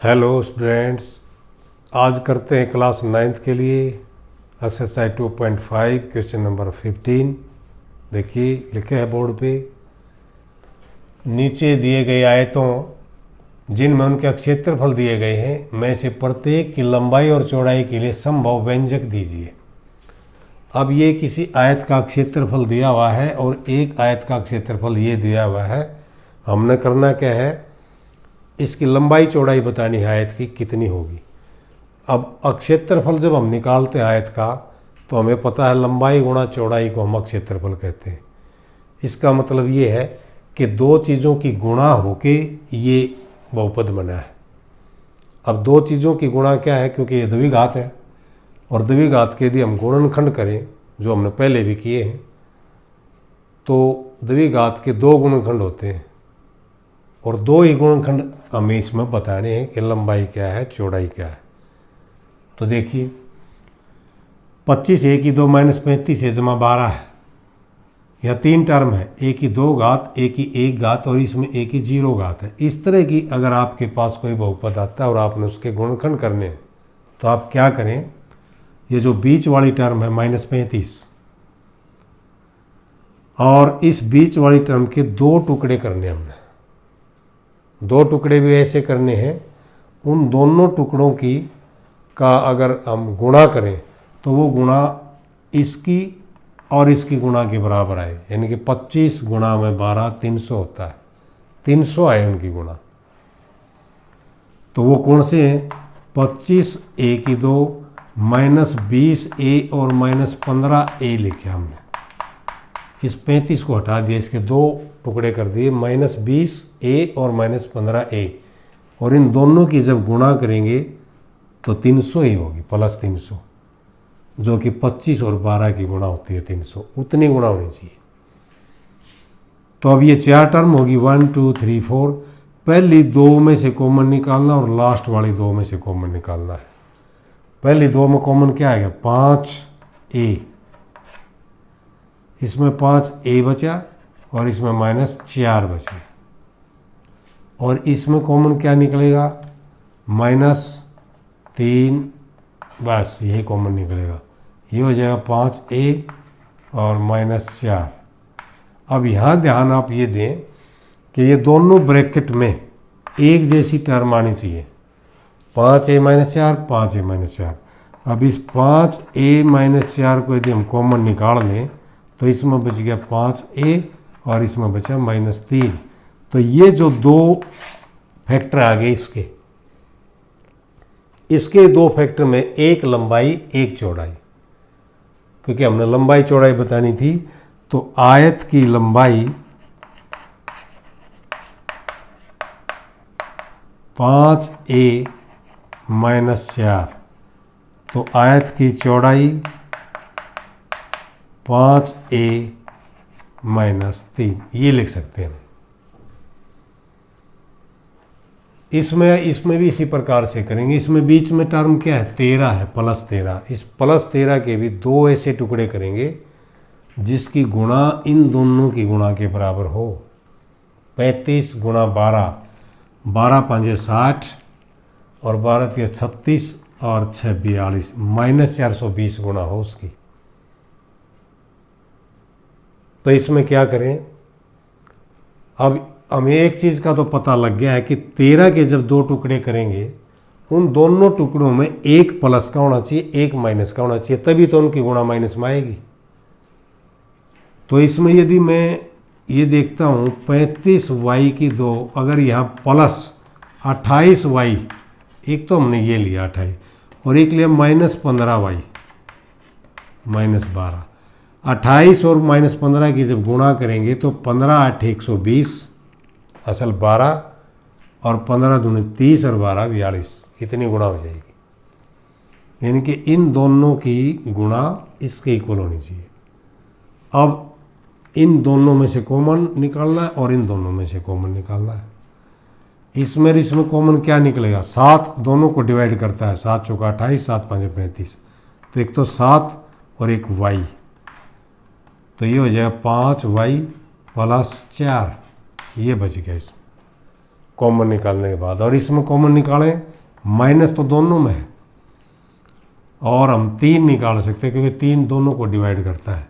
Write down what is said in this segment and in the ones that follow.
Hello students, आज करते हैं क्लास 9th के लिए एक्सरसाइज 2.5 क्वेश्चन नंबर 15। देखिए लिखे है बोर्ड पे, नीचे दिए गए आयतों जिनमें उनके क्षेत्रफल दिए गए हैं में से प्रत्येक की लंबाई और चौड़ाई के लिए संभव व्यंजक दीजिए। अब ये किसी आयत का क्षेत्रफल दिया हुआ है और एक आयत का क्षेत्रफल ये दिया हुआ है। हमने करना क्या है, इसकी लंबाई चौड़ाई बतानी है आयत की कितनी होगी। अब क्षेत्रफल जब हम निकालते हैं आयत का तो हमें पता है लंबाई गुणा चौड़ाई को हम क्षेत्रफल कहते हैं। इसका मतलब ये है कि दो चीज़ों की गुणा होके ये बहुपद बना है। अब दो चीज़ों की गुणा क्या है, क्योंकि ये द्विघात है और द्विघात के यदि हम गुणनखंड करें जो हमने पहले भी किए हैं तो द्विघात के दो गुणनखंड होते हैं और दो ही गुणनखंड हमें इसमें बताने हैं कि लंबाई क्या है चौड़ाई क्या है। तो देखिए 25 a की 2 - 35 a जमा 12 है। यह तीन टर्म है, a की 2 घात, a की 1 घात और इसमें a की 0 घात है। इस तरह की अगर आपके पास कोई बहुपद आता है और आपने उसके गुणनखंड करने हैं तो आप क्या करें, ये जो बीच वाली टर्म है -35 और इस बीच वाली टर्म के दो टुकड़े करने हमने। दो टुकड़े भी ऐसे करने हैं, उन दोनों टुकड़ों की का अगर हम गुणा करें तो वो गुणा इसकी और इसकी गुणा के बराबर आए, यानी कि 25 गुणा में 12 300 होता है। 300 आए उनकी गुणा। तो वो कौन से हैं, 25 a की 2 -20 a और -15 a लिखे हमने। इस 35 को हटा दिया, इसके दो टुकड़े कर दिए, -20 a और -15 a, और इन दोनों की जब गुणा करेंगे तो 300 ही होगी, +300, जो कि 25 और 12 की गुणा होती है 300, उतनी गुणा होनी चाहिए। तो अब ये चार टर्म होगी 1 2 3 4। पहली दो में से कॉमन निकालना और लास्ट वाली दो में से कॉमन निकालना है। पहली दो में कॉमन क्या आ गया, 5a, इसमें 5a बचा और इसमें -4 बचे, और इसमें कॉमन क्या निकलेगा, -3, बस यही कॉमन निकलेगा। ये हो जाएगा 5a और -4। अब यहाँ ध्यान आप ये दें कि ये दोनों ब्रैकेट में एक जैसी टर्म आनी चाहिए, 5a - 4 5a - 4। अब इस 5a - 4 को यदि हम कॉमन निकाल लें तो इसमें बच गया 5a और इसमें बचा -3। तो ये जो दो फैक्टर आ गए इसके दो फैक्टर में एक लंबाई एक चौड़ाई, क्योंकि हमने लंबाई चौड़ाई बतानी थी। तो आयत की लंबाई 5a - 4, तो आयत की चौड़ाई 5a - 3, ये लिख सकते हैं। इसमें भी इसी प्रकार से करेंगे। इसमें बीच में टर्म क्या है, 13 है, +13। इस +13 के भी दो ऐसे टुकड़े करेंगे जिसकी गुणा इन दोनों की गुणा के बराबर हो। 35 गुणा 12, 12 5 60 और 12 3 36 और 6 42, -420 गुणा हो उसकी। तो इसमें क्या करें, अब हमें एक चीज़ का तो पता लग गया है कि 13 के जब दो टुकड़े करेंगे उन दोनों टुकड़ों में एक प्लस का होना चाहिए, एक माइनस का होना चाहिए, तभी तो उनकी गुणा माइनस में आएगी। तो इसमें यदि मैं ये देखता हूँ 35y की 2, अगर यहाँ प्लस 28y, एक तो हमने ये लिया 28 और एक लिया -15y -12, 28 और -15 की जब गुणा करेंगे तो 15 8 120, असल 12, और 15 दूनी 30 और 12 42, इतनी गुणा हो जाएगी। यानी कि इन दोनों की गुणा इसके इक्वल होनी चाहिए। अब इन दोनों में से कॉमन निकालना है और इन दोनों में से कॉमन निकालना है। इसमें कॉमन क्या निकलेगा, 7 दोनों को डिवाइड करता है, 7 चौका 28, 7 5 35, तो एक तो 7 और एक y, तो ये हो जाएगा 5y + 4, ये बच गया। इसमें कॉमन निकालने के बाद, और इसमें कॉमन निकालें, माइनस तो दोनों में है, और हम 3 निकाल सकते हैं क्योंकि 3 दोनों को डिवाइड करता है।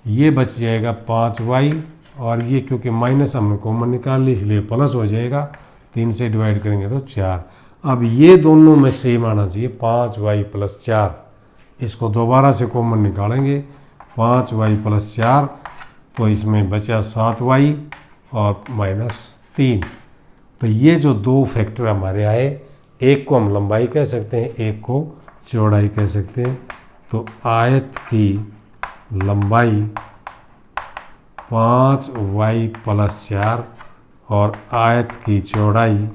ये बच जाएगा 5y, और ये क्योंकि माइनस हमने कॉमन निकाल ली इसलिए प्लस हो जाएगा, 3 से डिवाइड करेंगे तो 4। अब ये दोनों में सेम आना चाहिए, 5y + 4। इसको दोबारा से कॉमन निकालेंगे, 5y + 4, तो इसमें बचा 7y और -3। तो ये जो 2 फैक्टर हमारे आए, एक को हम लंबाई कह सकते हैं, एक को चौड़ाई कह सकते हैं। तो आयत की लंबाई 5y + 4 और आयत की चौड़ाई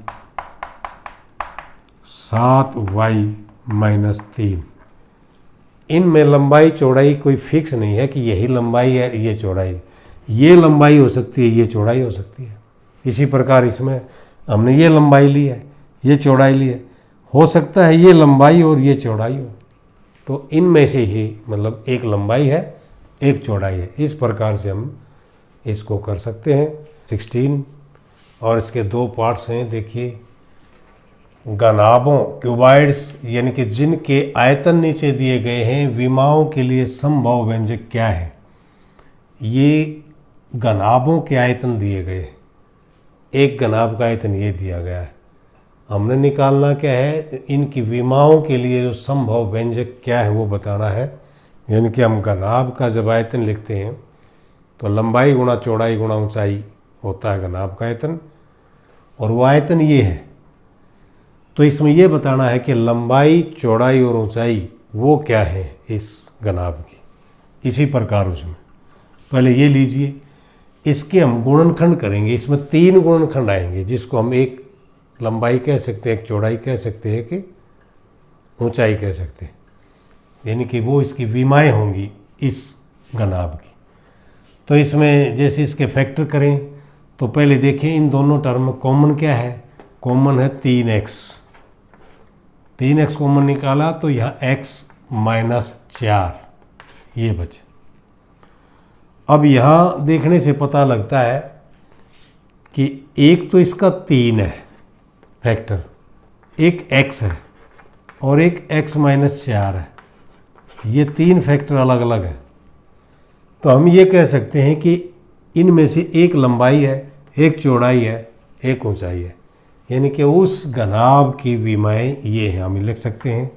7y - 3। इनमें लंबाई चौड़ाई कोई फिक्स नहीं है कि यही लंबाई है ये चौड़ाई, ये लंबाई हो सकती है ये चौड़ाई हो सकती है। इसी प्रकार इसमें हमने ये लंबाई ली है ये चौड़ाई ली है, हो सकता है ये लंबाई और ये चौड़ाई हो, तो इनमें से ही मतलब एक लंबाई है एक चौड़ाई है। इस प्रकार से हम इसको कर सकते हैं 16। और इसके 2 पार्ट्स हैं, देखिए। घनाभों क्यूबॉइड्स यानी कि जिनके आयतन नीचे दिए गए हैं, विमाओं के लिए संभव व्यंजक क्या है। ये घनाभों के आयतन दिए गए, एक घनाभ का आयतन ये दिया गया है, हमने निकालना क्या है, इनकी विमाओं के लिए जो संभव व्यंजक क्या है वो बताना है। यानी कि हम घनाभ का जब आयतन लिखते हैं तो लंबाई गुणा चौड़ाई गुणा ऊंचाई होता है घनाभ का आयतन, और वो आयतन ये है। तो इसमें ये बताना है कि लंबाई चौड़ाई और ऊंचाई वो क्या है इस घनाभ की। इसी प्रकार उसमें पहले ये लीजिए, इसके हम गुणनखंड करेंगे। इसमें 3 गुणनखंड आएंगे, जिसको हम एक लंबाई कह सकते हैं, एक चौड़ाई कह सकते हैं, कि ऊंचाई कह सकते हैं। यानी कि वो इसकी विमाएँ होंगी इस घनाभ की। तो इसमें जैसे इसके फैक्टर करें तो पहले देखिए इन दोनों टर्म में कॉमन क्या है, कॉमन है 3x। 3x कॉमन निकाला तो यहाँ x - 4 ये बचे। अब यहाँ देखने से पता लगता है कि एक तो इसका 3 है फैक्टर, एक x है और एक x - 4 है। ये 3 फैक्टर अलग अलग है। तो हम ये कह सकते हैं कि इनमें से एक लंबाई है, एक चौड़ाई है, एक ऊंचाई है। यानी कि उस घनाभ की विमाएँ ये हैं, हम लिख सकते हैं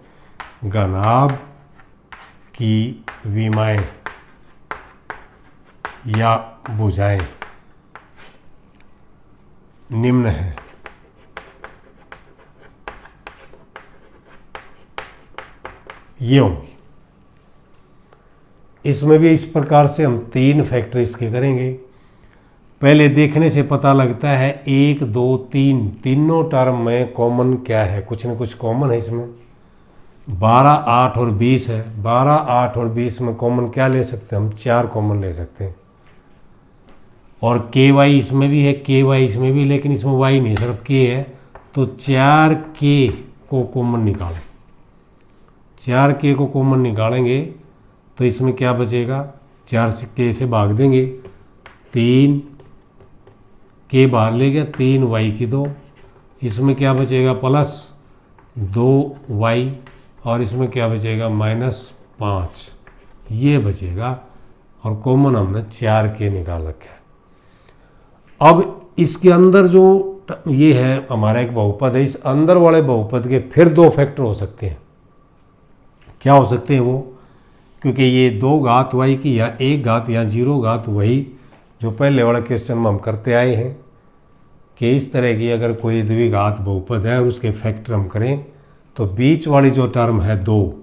घनाभ की विमाएँ या भुजाएं निम्न है। ये होंगी। इसमें भी इस प्रकार से हम 3 फैक्टर इसके करेंगे। पहले देखने से पता लगता है 1 2 3 तीनों टर्म में कॉमन क्या है, कुछ न कुछ कॉमन है इसमें। 12 8 और 20 है। 12 8 और 20 में कॉमन क्या ले सकते हैं हम, 4 कॉमन ले सकते हैं। और KY इसमें भी है, KY इसमें भी, लेकिन इसमें Y नहीं सिर्फ K है। तो 4K को कॉमन निकालें। 4K को कॉमन निकालेंगे तो इसमें क्या बचेगा, 4K से भाग देंगे, 3K बाहर ले गया, 3Y की 2, इसमें क्या बचेगा प्लस 2Y, और इसमें क्या बचेगा -5 ये बचेगा। और कॉमन हमने 4K निकाल रखा है। अब इसके अंदर जो ये है हमारा एक बहुपद है, इस अंदर वाले बहुपद के फिर 2 फैक्टर हो सकते हैं। क्या हो सकते हैं वो, क्योंकि ये 2 घात y की या 1 घात या 0 घात वही जो पहले वाला क्वेश्चन में हम करते आए हैं कि इस तरह की अगर कोई द्विघात बहुपद है और उसके फैक्टर हम करें तो बीच वाली जो टर्म है 2,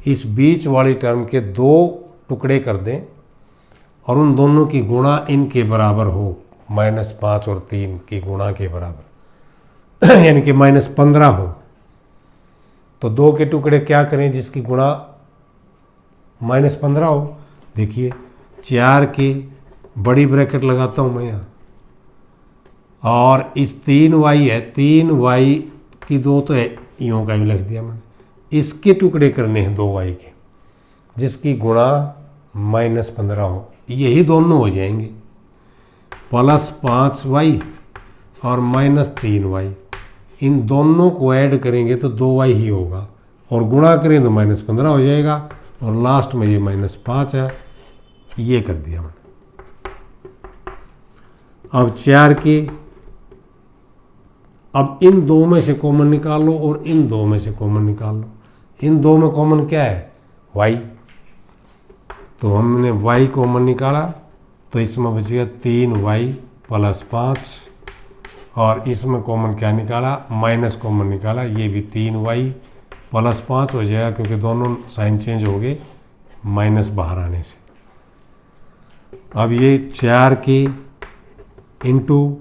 इस बीच वाली टर्म के 2 टुकड़े कर दें और उन दोनों की गुणा इनके बराबर हो, -5 और 3 की गुणा के बराबर यानी कि -15 हो। तो 2 के टुकड़े क्या करें जिसकी गुणा -15 हो। देखिए 4K बड़ी ब्रैकेट लगाता हूँ मैं यहाँ, और इस 3Y है, 3Y की 2 तो है, यूँ का यूँ लिख दिया मैंने। इसके टुकड़े करने हैं 2Y के जिसकी गुणा -15 हो। यही दोनों हो जाएंगे, +5Y और -3y, इन दोनों को ऐड करेंगे तो 2y ही होगा, और गुणा करें तो -15 हो जाएगा, और लास्ट में ये -5 है, ये कर दिया मैंने। अब 4 के, अब इन दो में से कॉमन निकाल लो और इन दो में से कॉमन निकाल लो। इन दो में कॉमन क्या है? y, तो हमने y कॉमन निकाला तो इसमें बचेगा 3y + 5, और इसमें कॉमन क्या निकाला? माइनस कॉमन निकाला, ये भी 3y + 5 हो जाएगा, क्योंकि दोनों साइन चेंज हो गए माइनस बाहर आने से। अब ये 4 के इंटू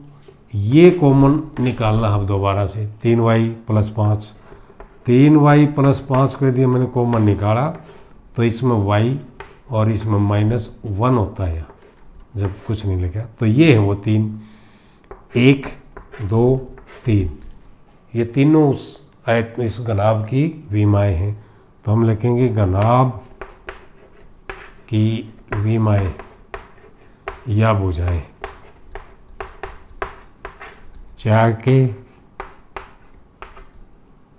ये कॉमन निकालना अब दोबारा से, 3y + 5, 3y + 5 कर दिया मैंने, कॉमन निकाला तो इसमें y और इसमें -1 होता है यहाँ, जब कुछ नहीं लिखा। तो ये है वो 3, 1 2 3, ये तीनों उस आयत में इस घनाभ की विमाएँ हैं। तो हम लिखेंगे घनाभ की विमाएँ या भुजाएँ। 4 के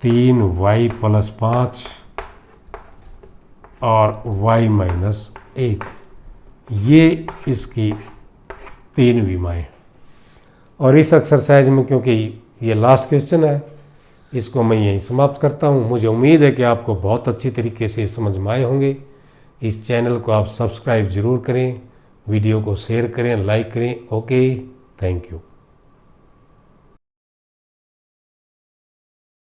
3y + 5 और y - 1, ये इसकी 3 विमाएँ। और इस एक्सरसाइज में, क्योंकि ये लास्ट क्वेश्चन है, इसको मैं यहीं समाप्त करता हूँ। मुझे उम्मीद है कि आपको बहुत अच्छी तरीके से समझ में आए होंगे। इस चैनल को आप सब्सक्राइब ज़रूर करें, वीडियो को शेयर करें, लाइक करें। Okay, thank you.